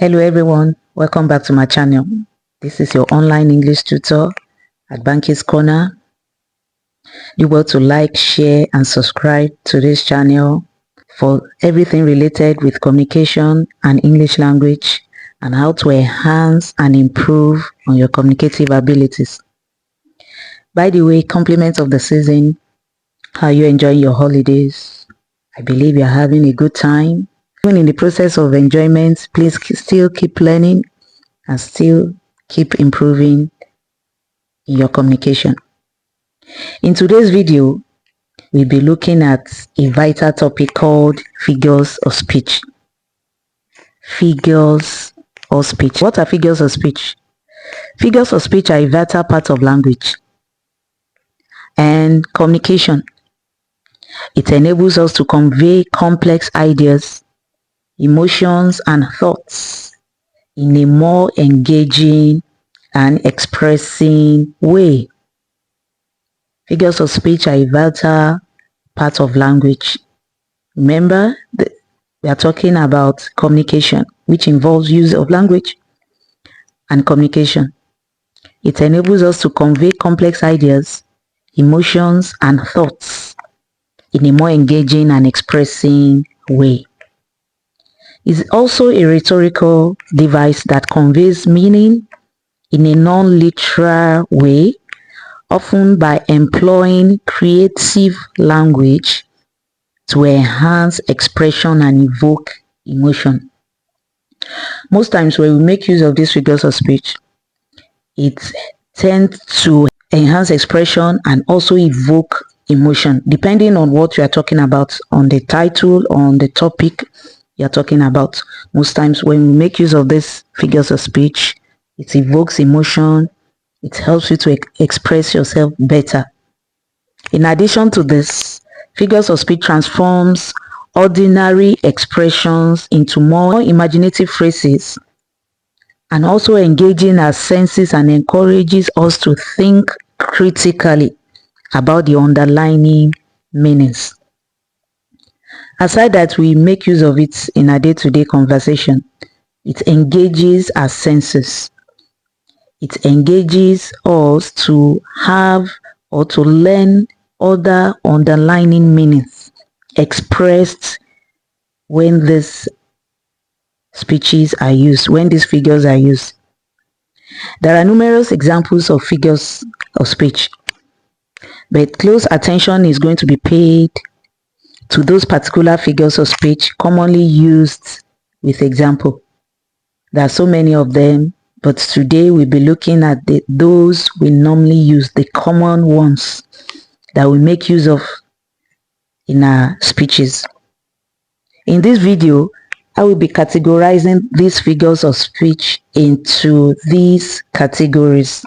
Hello everyone, welcome back to my channel. This is your online English tutor at Banky's Corner. Do well to like, share and subscribe to this channel for everything related with communication and English language and how to enhance and improve on your communicative abilities. By the way, compliments of the season. How are you enjoying your holidays? I believe you're having a good time. Even in the process of enjoyment, please still keep learning and still keep improving in your communication. In today's video, we'll be looking at a vital topic called figures of speech. Figures of speech. What are figures of speech? Figures of speech are a vital part of language and communication. It enables us to convey complex ideas, emotions, and thoughts in a more engaging and expressing way. Figures of speech are a vital part of language. Remember, we are talking about communication, which involves use of language and communication. It enables us to convey complex ideas, emotions, and thoughts in a more engaging and expressing way. It's also a rhetorical device that conveys meaning in a non-literal way, often by employing creative language to enhance expression and evoke emotion. Most times when we make use of these figures of speech, it tends to enhance expression and also evoke emotion, depending on what you are talking about, on the title, on the topic you are talking about. Most times when we make use of these figures of speech, it evokes emotion, it helps you to express yourself better. In addition to this, figures of speech transforms ordinary expressions into more imaginative phrases and also engaging our senses and encourages us to think critically about the underlying meanings. Aside that we make use of it in our day-to-day conversation, it engages our senses. It engages us to have or to learn other underlying meanings expressed when these speeches are used, when these figures are used. There are numerous examples of figures of speech, but close attention is going to be paid to those particular figures of speech commonly used with example. There are so many of them, but today we'll be looking at those we normally use, the common ones that we make use of in our speeches. In this video, I will be categorizing these figures of speech into these categories,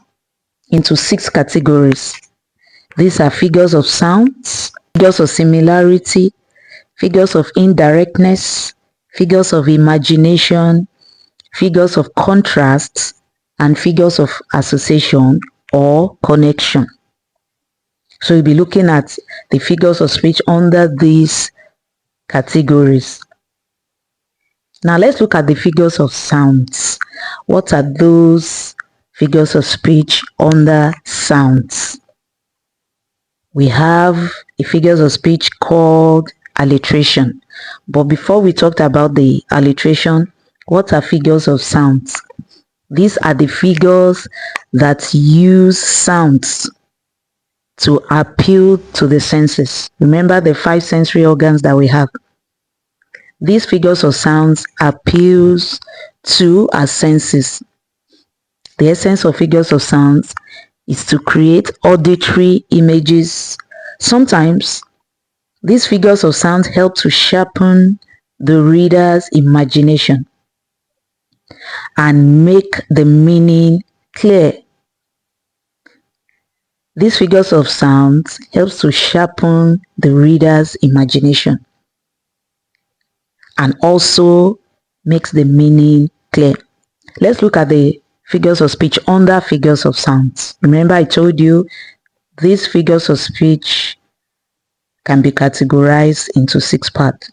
into 6 categories. These are figures of sounds, figures of similarity, figures of indirectness, figures of imagination, figures of contrast, and figures of association or connection. So we'll be looking at the figures of speech under these categories. Now let's look at the figures of sounds. What are those figures of speech under sounds? We have a figures of speech called alliteration. But before we talked about the alliteration, what are figures of sounds? These are the figures that use sounds to appeal to the senses. Remember the 5 sensory organs that we have. These figures of sounds appeals to our senses. The essence of figures of sounds is to create auditory images. Sometimes these figures of sound help to sharpen the reader's imagination and make the meaning clear. These figures of sounds helps to sharpen the reader's imagination and also makes the meaning clear. Let's look at the figures of speech under figures of sounds. Remember I told you these figures of speech can be categorized into 6 parts.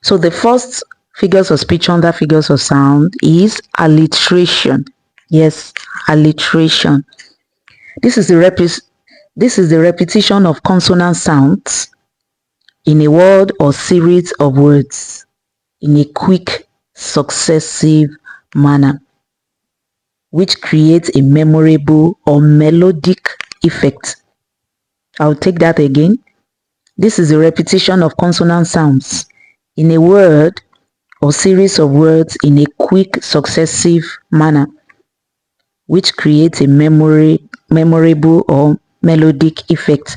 So the first figures of speech under figures of sound is alliteration. Yes, alliteration. This is the repetition of consonant sounds in a word or series of words in a quick, successive manner, which creates a memorable or melodic effect. I'll take that again. This is a repetition of consonant sounds in a word or series of words in a quick, successive manner, which creates a memorable or melodic effect.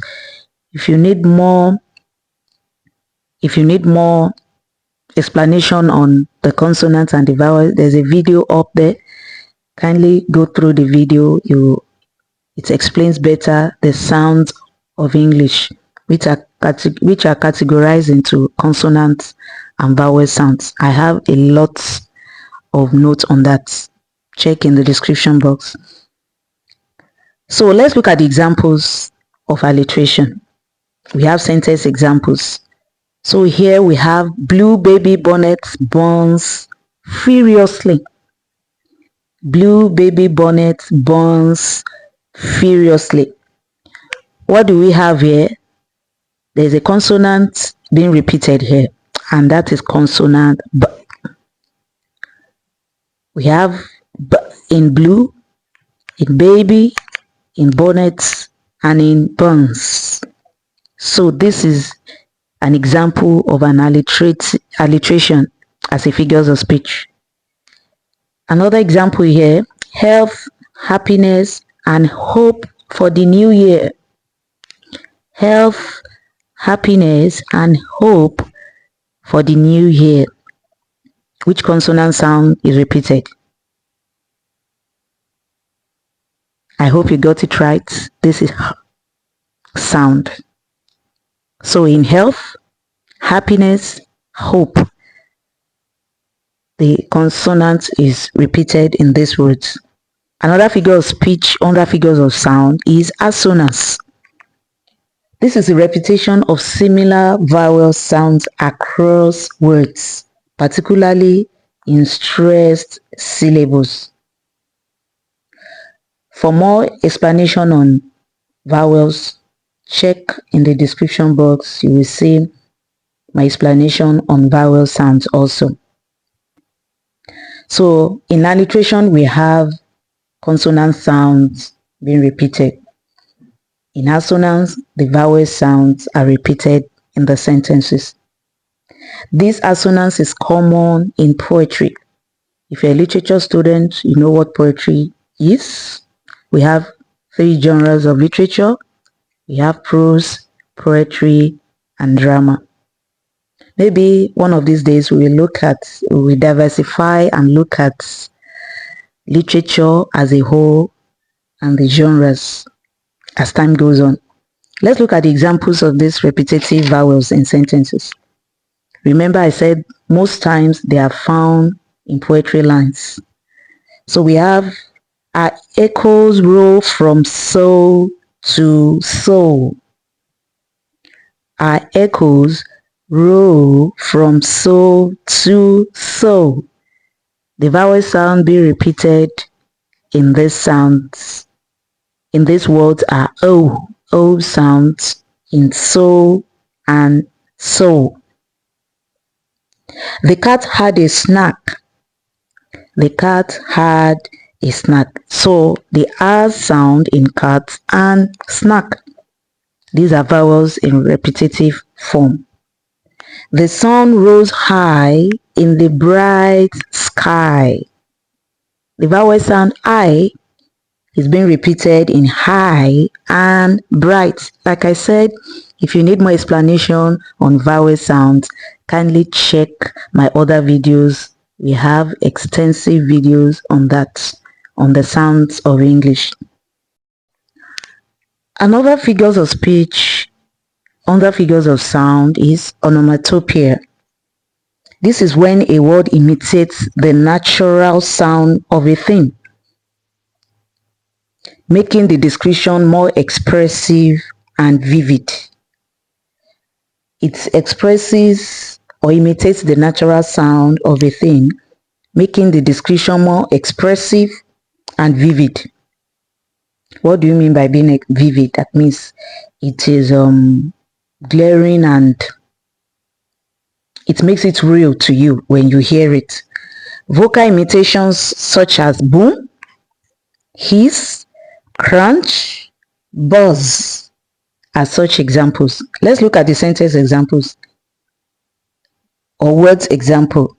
If you need more explanation on the consonants and the vowels, there's a video up there. Kindly go through the video. It explains better the sounds of English, which are categorized into consonants and vowel sounds. I have a lot of notes on that. Check in the description box. So let's look at the examples of alliteration. We have sentence examples. So here we have blue baby bonnet burns furiously. Blue baby bonnet burns furiously. What do we have here? There's a consonant being repeated here, and that is consonant B. We have B in blue, in baby, in bonnet, and in burns. So this is an example of an alliteration as a figures of speech. Another example here, health, happiness, and hope for the new year. Health, happiness, and hope for the new year. Which consonant sound is repeated? I hope you got it right. This is sound. So in health, happiness, hope, the consonant is repeated in these words. Another figure of speech under figures of sound is assonance. This is a repetition of similar vowel sounds across words, particularly in stressed syllables. For more explanation on vowels, check in the description box. You will see my explanation on vowel sounds also. So in alliteration, we have consonant sounds being repeated. In assonance, the vowel sounds are repeated in the sentences. This assonance is common in poetry. If you're a literature student, you know what poetry is. We have 3 genres of literature. We have prose, poetry, and drama. Maybe one of these days we will diversify and look at literature as a whole and the genres as time goes on. Let's look at the examples of these repetitive vowels in sentences. Remember I said most times they are found in poetry lines. So we have our echoes roll from soul to soul. Our echoes roll from soul to soul. The vowel sound being repeated in these sounds, in these words are O sounds in soul and soul. The cat had a snack. The cat had a snack. So the R sound in cat and snack. These are vowels in repetitive form. The sun rose high in the bright sky. The vowel sound I is being repeated in high and bright. Like I said, if you need more explanation on vowel sounds, kindly check my other videos. We have extensive videos on that, on the sounds of English. Another figures of speech under figures of sound is onomatopoeia. This is when a word imitates the natural sound of a thing, making the description more expressive and vivid. It expresses or imitates the natural sound of a thing, making the description more expressive and vivid. What do you mean by being vivid? That means it is glaring and it makes it real to you when you hear it. Vocal imitations such as boom, hiss, crunch, buzz are such examples. Let's look at the sentence examples or words example.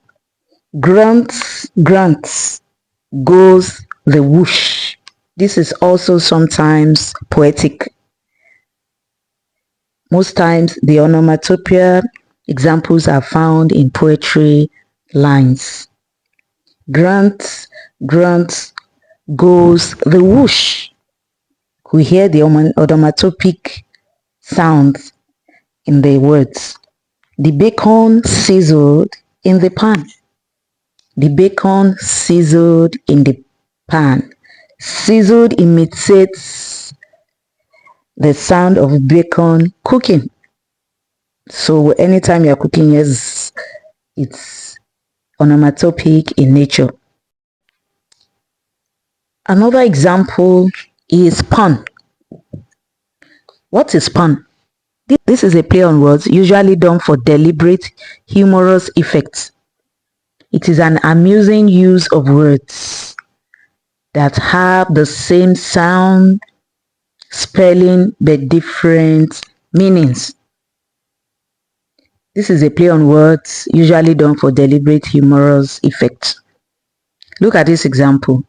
Grunts, grunts, goes the whoosh. This is also sometimes poetic. Most times the onomatopoeia examples are found in poetry lines. Grunts, grunts, goes the whoosh. We hear the onomatopoeic sounds in the words. The bacon sizzled in the pan. The bacon sizzled in the pan. Sizzled imitates the sound of bacon cooking. So anytime you're cooking, yes, it's onomatopoeic in nature. Another example is pun. What is pun? This is a play on words usually done for deliberate humorous effects. It is an amusing use of words that have the same sound, spelling, but different meanings. This is a play on words usually done for deliberate humorous effect. Look at this example.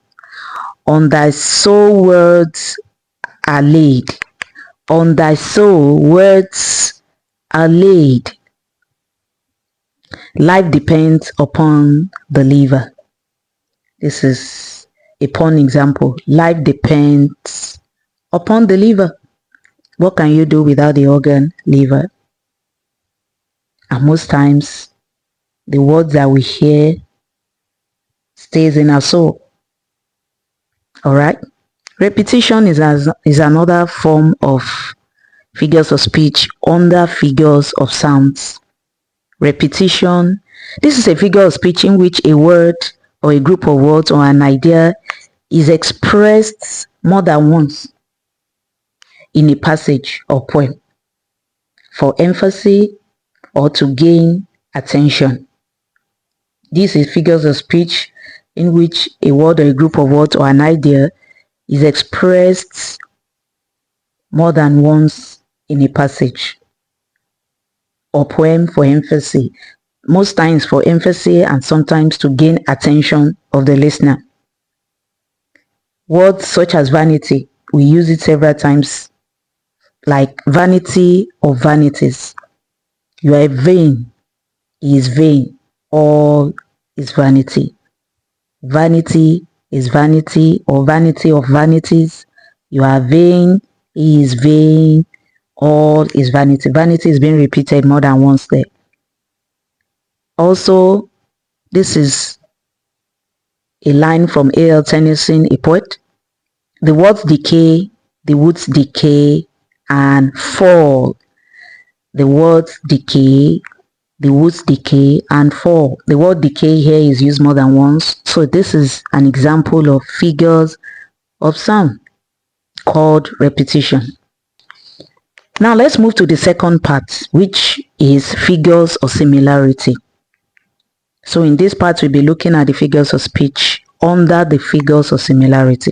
On thy soul words are laid. On thy soul words are laid. Life depends upon the liver. This is a pun example. Life depends upon the liver. What can you do without the organ liver? And most times, the words that we hear stays in our soul. Alright? Repetition is another form of figures of speech under figures of sounds. Repetition. This is a figure of speech in which a word or a group of words or an idea is expressed more than once in a passage or poem for emphasis or to gain attention. This is figures of speech in which a word or a group of words or an idea is expressed more than once in a passage or poem for emphasis. Most times for emphasis and sometimes to gain attention of the listener. Words such as vanity, we use it several times, like vanity or vanities. You are vain, he is vain, all is vanity. Vanity is vanity or vanity of vanities. You are vain, he is vain, all is vanity. Vanity is being repeated more than once there. Also, this is a line from A.L. Tennyson, a poet. The words decay, the woods decay and fall. The words decay, the woods decay and fall. The word decay here is used more than once. So this is an example of figures of sound called repetition. Now let's move to the second part, which is figures of similarity. So in this part, we'll be looking at the figures of speech under the figures of similarity.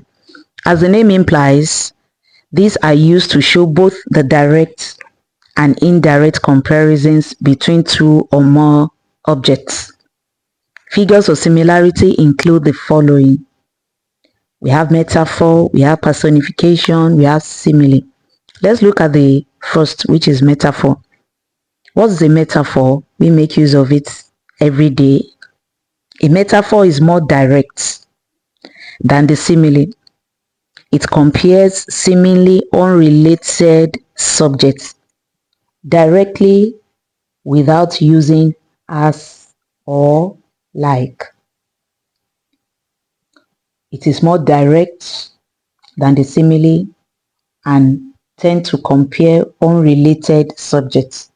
As the name implies, these are used to show both the direct and indirect comparisons between two or more objects. Figures of similarity include the following. We have metaphor, we have personification, we have simile. Let's look at the first, which is metaphor. What's the metaphor? We make use of it every day. A metaphor is more direct than the simile. It compares seemingly unrelated subjects directly without using as or like. It is more direct than the simile and tend to compare unrelated subjects.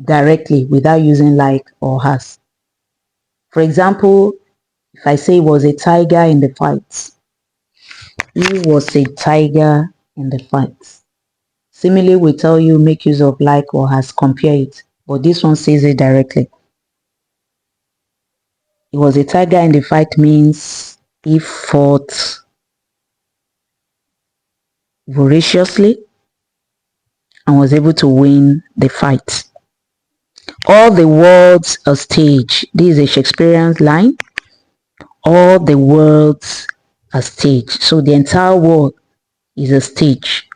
directly without using like or has. For example, if I say he was a tiger in the fight, he was a tiger in the fight. Similarly, we tell you make use of like or has, compare it, but this one says it directly. He was a tiger in the fight means he fought voraciously and was able to win the fight. All the world's a stage. This is a Shakespearean line. All the world's a stage. So the entire world is a stage.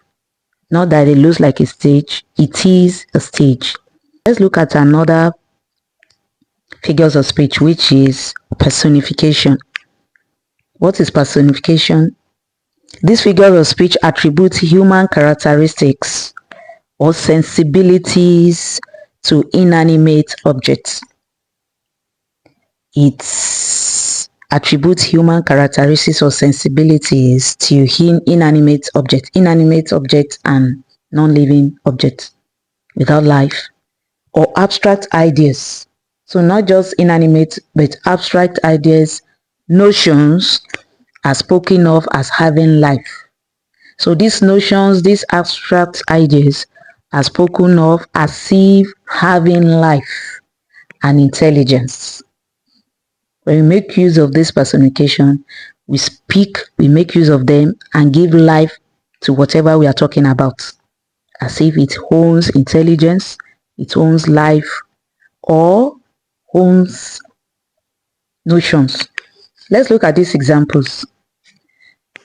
Not that it looks like a stage, it is a stage. Let's look at another figures of speech, which is personification. What is personification? This figure of speech attributes human characteristics or sensibilities to inanimate objects. It attributes human characteristics or sensibilities to inanimate objects and non-living objects without life, or abstract ideas. So not just inanimate, but abstract ideas, notions are spoken of as having life. So these notions, these abstract ideas are spoken of as if having life and intelligence. When we make use of this personification, we make use of them and give life to whatever we are talking about, as if it owns intelligence, it owns life, or owns notions. Let's look at these examples.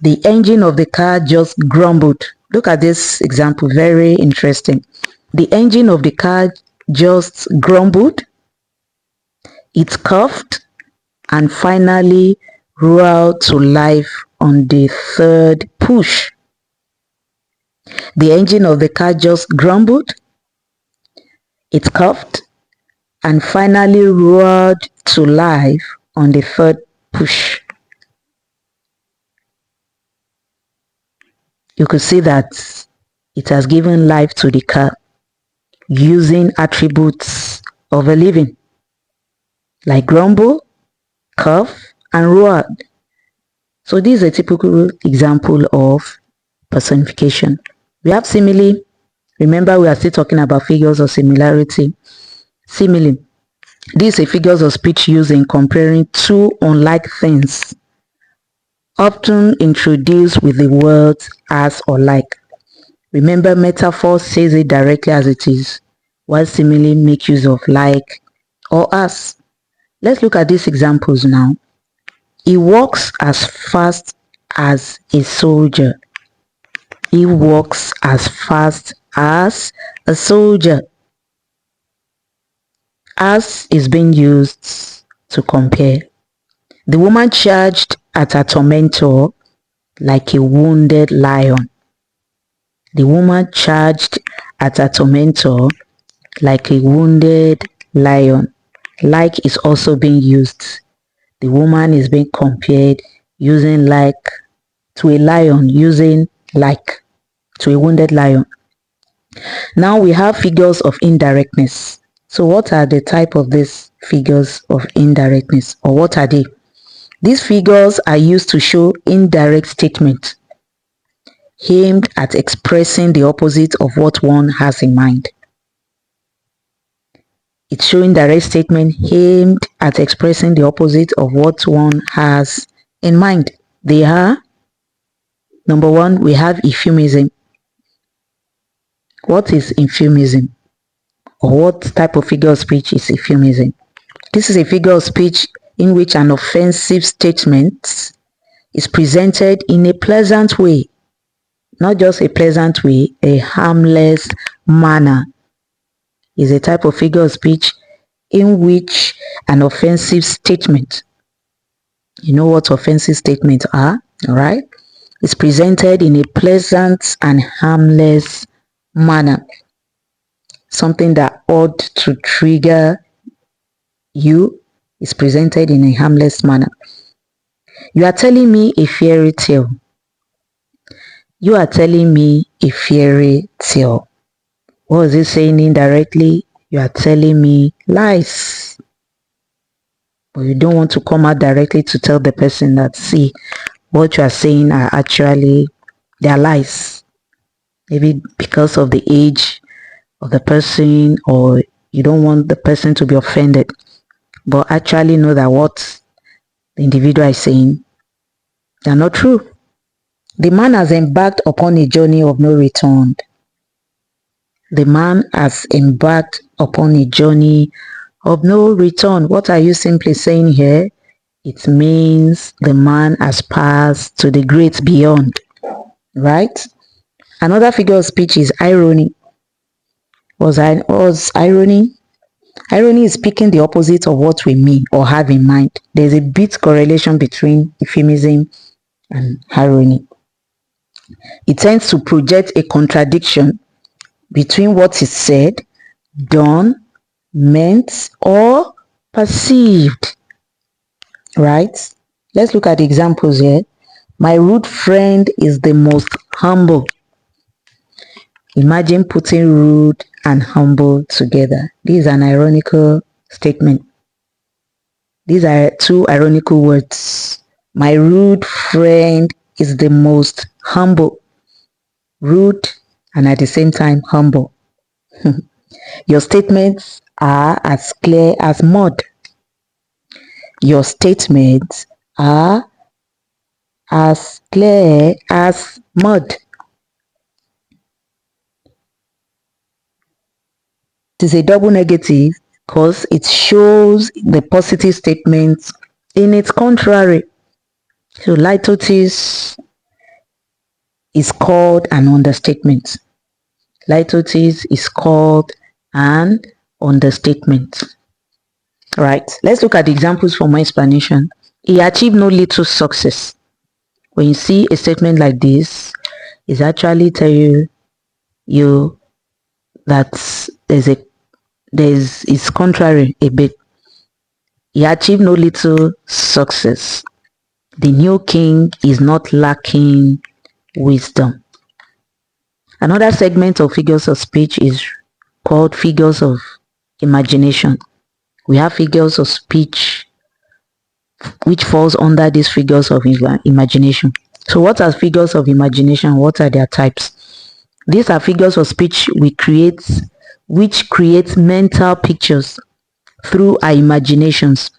The engine of the car just grumbled. Look at this example, very interesting. The engine of the car just grumbled, it coughed, and finally roared to life on the third push. The engine of the car just grumbled, it coughed, and finally roared to life on the third push. You could see that it has given life to the car using attributes of a living, like grumble, cough, and roared. So this is a typical example of personification. We have simile. Remember, we are still talking about figures of similarity. Simile. These are figures of speech used in comparing two unlike things, often introduced with the words as or like. Remember, metaphor says it directly as it is, while simile make use of like or as. Let's look at these examples now. He walks as fast as a soldier. He walks as fast as a soldier. As is being used to compare. The woman charged at her tormentor like a wounded lion. The woman charged at her tormentor like a wounded lion. Like is also being used. The woman is being compared using like to a lion, using like to a wounded lion. Now we have figures of indirectness. So what are the type of these figures of indirectness, or what are they? These figures are used to show indirect statements aimed at expressing the opposite of what one has in mind. It's showing direct statement aimed at expressing the opposite of what one has in mind. They are, number one, we have euphemism. What is euphemism? Or what type of figure of speech is euphemism? This is a figure of speech in which an offensive statement is presented in a pleasant way. Not just a pleasant way, a harmless manner. Is a type of figure of speech in which an offensive statement, you know what offensive statements are, all right? It's presented in a pleasant and harmless manner. Something that ought to trigger you is presented in a harmless manner. You are telling me a fairy tale. You are telling me a fairy tale. What is it saying indirectly? you are telling me lies. But you don't want to come out directly to tell the person that, see, what you are saying are actually, they are lies. Maybe because of the age of the person, or you don't want the person to be offended, but actually know that what the individual is saying, they are not true. The man has embarked upon a journey of no return. The man has embarked upon a journey of no return. What are you simply saying here? It means the man has passed to the great beyond, right? Another figure of speech is irony. Was irony? Irony is speaking the opposite of what we mean or have in mind. There's a bit correlation between euphemism and irony. It tends to project a contradiction between what is said, done, meant, or perceived. Right? Let's look at the examples here. My rude friend is the most humble. Imagine putting rude and humble together. This is an ironical statement. These are two ironical words. My rude friend is the most humble. Rude and at the same time humble. Your statements are as clear as mud. Your statements are as clear as mud. It is a double negative because it shows the positive statement in its contrary. So litotes is called an understatement. Litotes is called an understatement. Right. Let's look at the examples for more explanation. He achieved no little success. When you see a statement like this, it's actually tell you that it's contrary a bit. He achieved no little success. The new king is not lacking wisdom. Another segment of figures of speech is called figures of imagination. We have figures of speech which falls under these figures of imagination. So what are figures of imagination? What are their types? These are figures of speech which create mental pictures through our imaginations.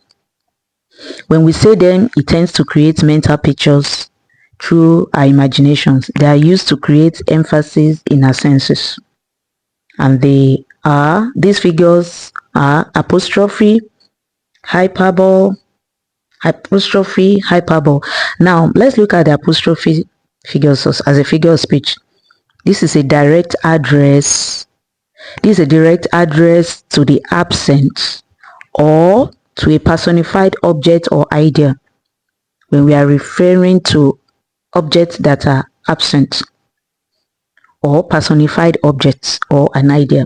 When we say them, it tends to create mental pictures through our imaginations. They are used to create emphasis in our senses. And these figures are apostrophe, hyperbole, apostrophe, hyperbole. Now, let's look at the apostrophe figures as a figure of speech. This is a direct address. This is a direct address to the absent or to a personified object or idea when we are referring to objects that are absent or personified objects or an idea.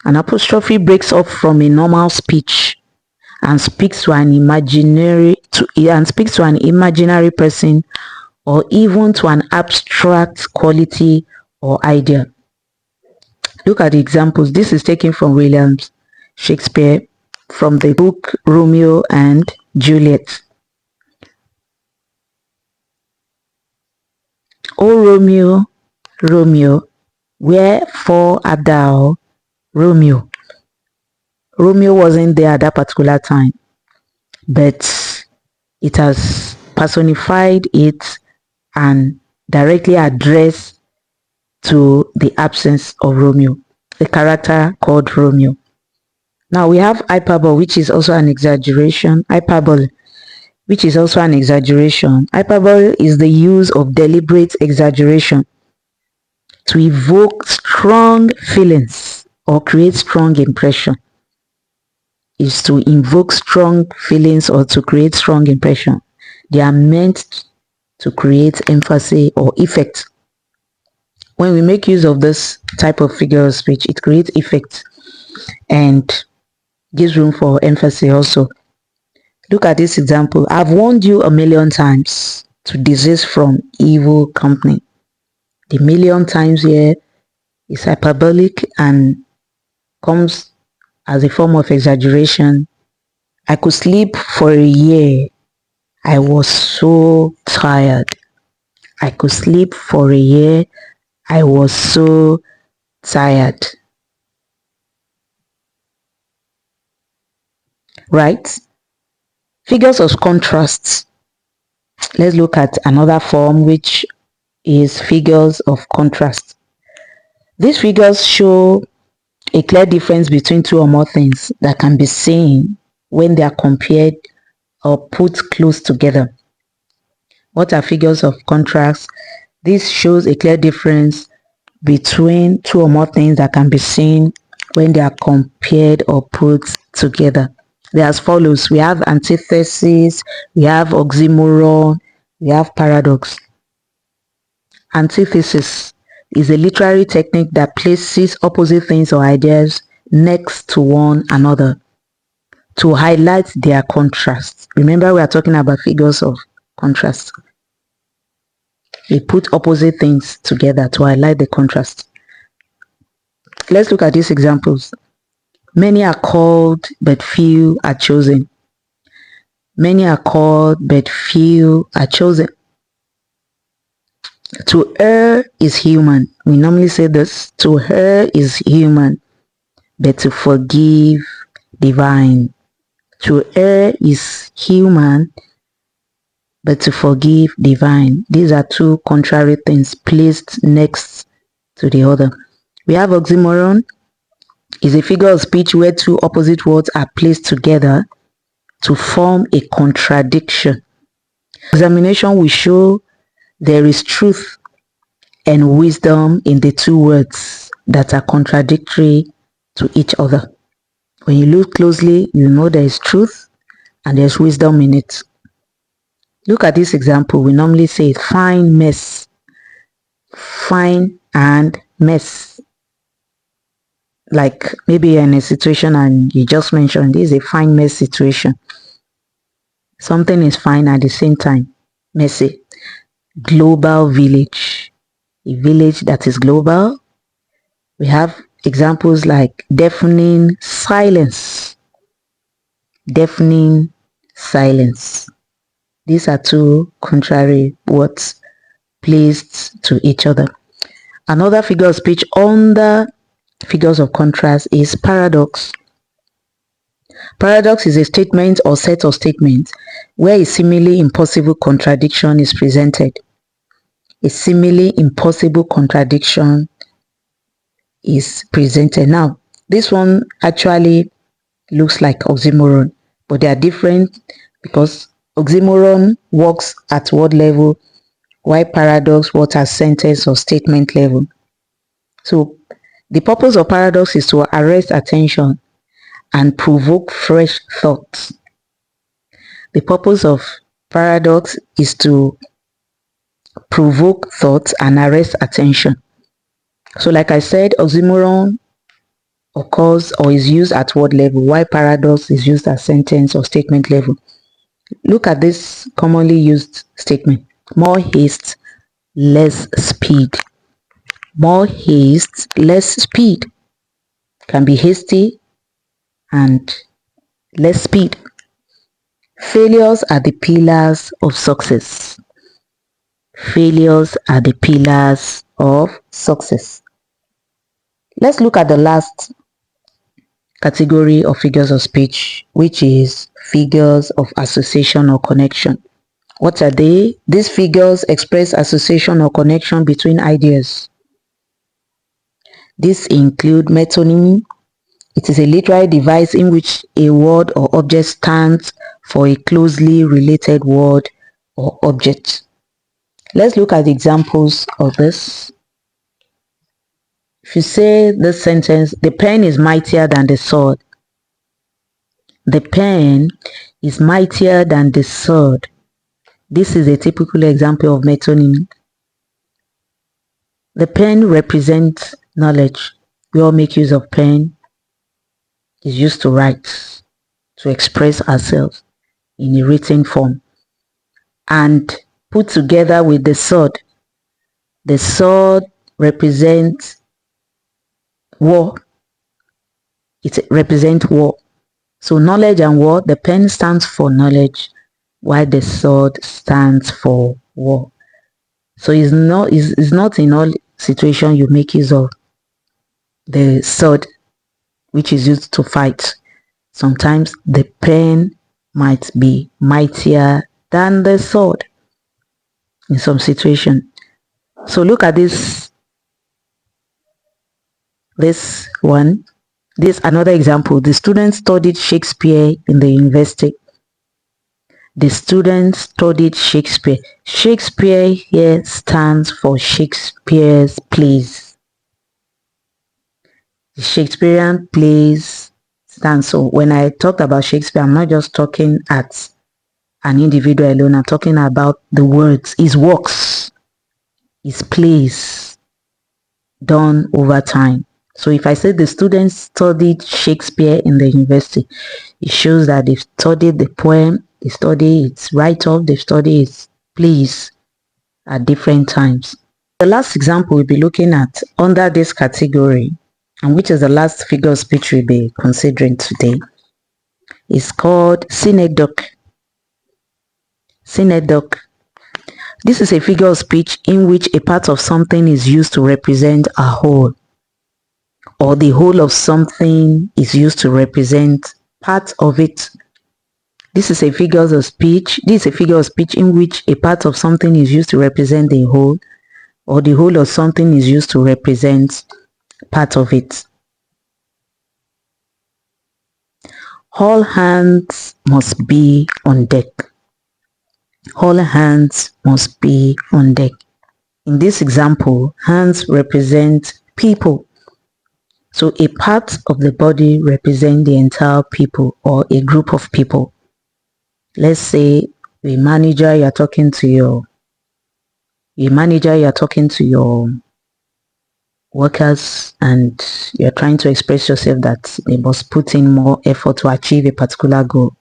An apostrophe breaks off from a normal speech and speaks to an imaginary person or even to an abstract quality or idea. Look at the examples. This is taken from William Shakespeare from the book Romeo and Juliet. O Romeo, Romeo, wherefore art thou, Romeo? Romeo wasn't there at that particular time, but it has personified it and directly addressed to the absence of Romeo, the character called Romeo. Now we have hyperbole, which is also an exaggeration. Hyperbole, which is also an exaggeration. Hyperbole is the use of deliberate exaggeration to evoke strong feelings or create strong impression. Is to invoke strong feelings or to create strong impression. They are meant to create emphasis or effect. When we make use of this type of figure of speech, it creates effect and gives room for emphasis also. Look at this example. I've warned you 1,000,000 times to desist from evil company. The 1,000,000 times here is hyperbolic and comes as a form of exaggeration. I could sleep for a year. I was so tired. I could sleep for a year. I was so tired. Right? Figures of contrast. Let's look at another form, which is figures of contrast. These figures show a clear difference between two or more things that can be seen when they are compared or put close together. What are figures of contrast? This shows a clear difference between two or more things that can be seen when they are compared or put together. They're as follows. We have antithesis, we have oxymoron, we have paradox. Antithesis is a literary technique that places opposite things or ideas next to one another to highlight their contrast. Remember, we are talking about figures of contrast. We put opposite things together to highlight the contrast. Let's look at these examples. Many are called, but few are chosen. Many are called, but few are chosen. To err is human. We normally say this. To err is human, but to forgive, divine. To err is human, but to forgive, divine. These are two contrary things placed next to the other. We have oxymoron. Is a figure of speech where two opposite words are placed together to form a contradiction. Examination will show there is truth and wisdom in the two words that are contradictory to each other. When you look closely, you know there is truth and there's wisdom in it. Look at this example. We normally say fine mess. Fine and mess. Like maybe you're in a situation and you just mentioned this is a fine mess situation. Something is fine at the same time. Messy. Global village. A village that is global. We have examples like deafening silence. Deafening silence. These are two contrary words placed to each other. Another figure of speech under figures of contrast is paradox. Paradox is a statement or set of statements where a seemingly impossible contradiction is presented. A seemingly impossible contradiction is presented. Now, this one actually looks like oxymoron, but they are different because oxymoron works at word level, while paradox works at sentence or statement level. So, the purpose of paradox is to arrest attention and provoke fresh thoughts. The purpose of paradox is to provoke thoughts and arrest attention. So like I said, oxymoron occurs or is used at word level, while paradox is used at sentence or statement level. Look at this commonly used statement. More haste, less speed. More haste, less speed. Can be hasty and less speed. Failures are the pillars of success. Failures are the pillars of success. Let's look at the last category of figures of speech, which is figures of association or connection. What are they? These figures express association or connection between ideas. These include metonymy. It is a literary device in which a word or object stands for a closely related word or object. Let's look at the examples of this. If you say this sentence, the pen is mightier than the sword. The pen is mightier than the sword. This is a typical example of metonymy. The pen represents knowledge. We all make use of pen. It's used to write, to express ourselves in a written form. And put together with the sword. The sword represents war. It represents war. So knowledge and war, the pen stands for knowledge, while the sword stands for war. So it's not in all situations you make use of the sword, which is used to fight. Sometimes the pen might be mightier than the sword in some situation. So look at this one. This another example. The students studied Shakespeare in the university. The students studied Shakespeare. Shakespeare here stands for Shakespeare's plays. The Shakespearean plays stands. So when I talk about Shakespeare, I'm not just talking at an individual alone. I'm talking about the words, his works, his plays done over time. So if I say the students studied Shakespeare in the university, it shows that they've studied the poem, they studied its write-up, they studied its plays at different times. The last example we'll be looking at under this category, and which is the last figure of speech we'll be considering today, is called synecdoche. Synecdoche. This is a figure of speech in which a part of something is used to represent a whole, or the whole of something is used to represent part of it. This is a figure of speech. This is a figure of speech in which a part of something is used to represent the whole, or the whole of something is used to represent part of it. All hands must be on deck. All hands must be on deck. In this example, hands represent people. So a part of the body represents the entire people or a group of people. Let's say a manager, you're talking to your workers and you're trying to express yourself that they must put in more effort to achieve a particular goal.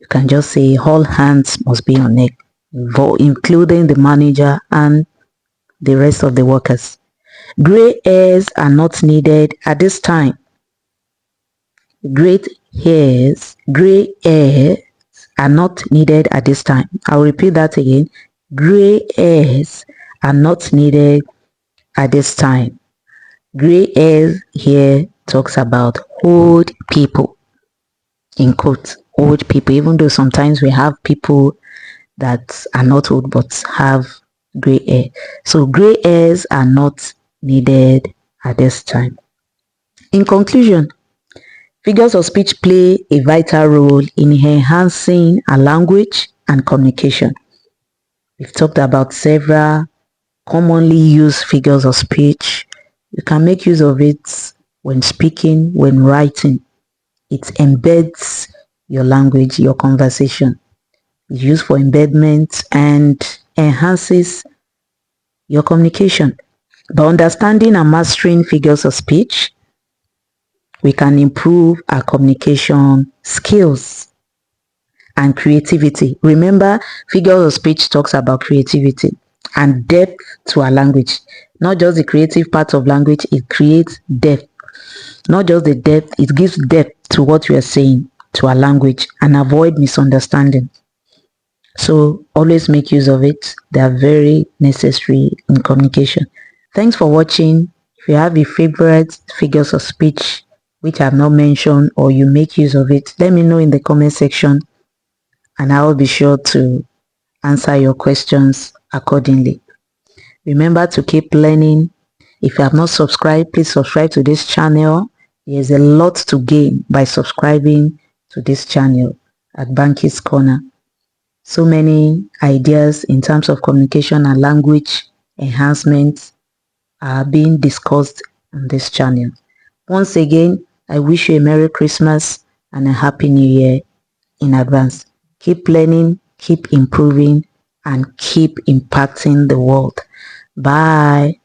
You can just say all hands must be on deck, including the manager and the rest of the workers. Gray hairs are not needed at this time. Gray hairs are not needed at this time. I'll repeat that again. Gray hairs are not needed at this time. Gray hairs here talks about old people. In quotes, old people, even though sometimes we have people that are not old but have gray hair. So gray hairs are not needed at this time. In conclusion, figures of speech play a vital role in enhancing our language and communication. We've talked about several commonly used figures of speech. You can make use of it when speaking, when writing. It embeds your language, your conversation. It's used for embedment and enhances your communication. By understanding and mastering figures of speech, we can improve our communication skills and creativity. Remember, figures of speech talks about creativity and depth to our language. Not just the creative part of language, it creates depth. Not just the depth, it gives depth to what we are saying, to our language, and avoid misunderstanding. So always make use of it. They are very necessary in communication. Thanks for watching. If you have a favorite figures of speech which I have not mentioned or you make use of it, let me know in the comment section and I will be sure to answer your questions accordingly. Remember to keep learning. If you have not subscribed, please subscribe to this channel. There's a lot to gain by subscribing to this channel at Banky's Corner. So many ideas in terms of communication and language enhancements are being discussed on this channel. Once again, I wish you a Merry Christmas and a Happy New Year in advance. Keep learning, keep improving, and keep impacting the world. Bye.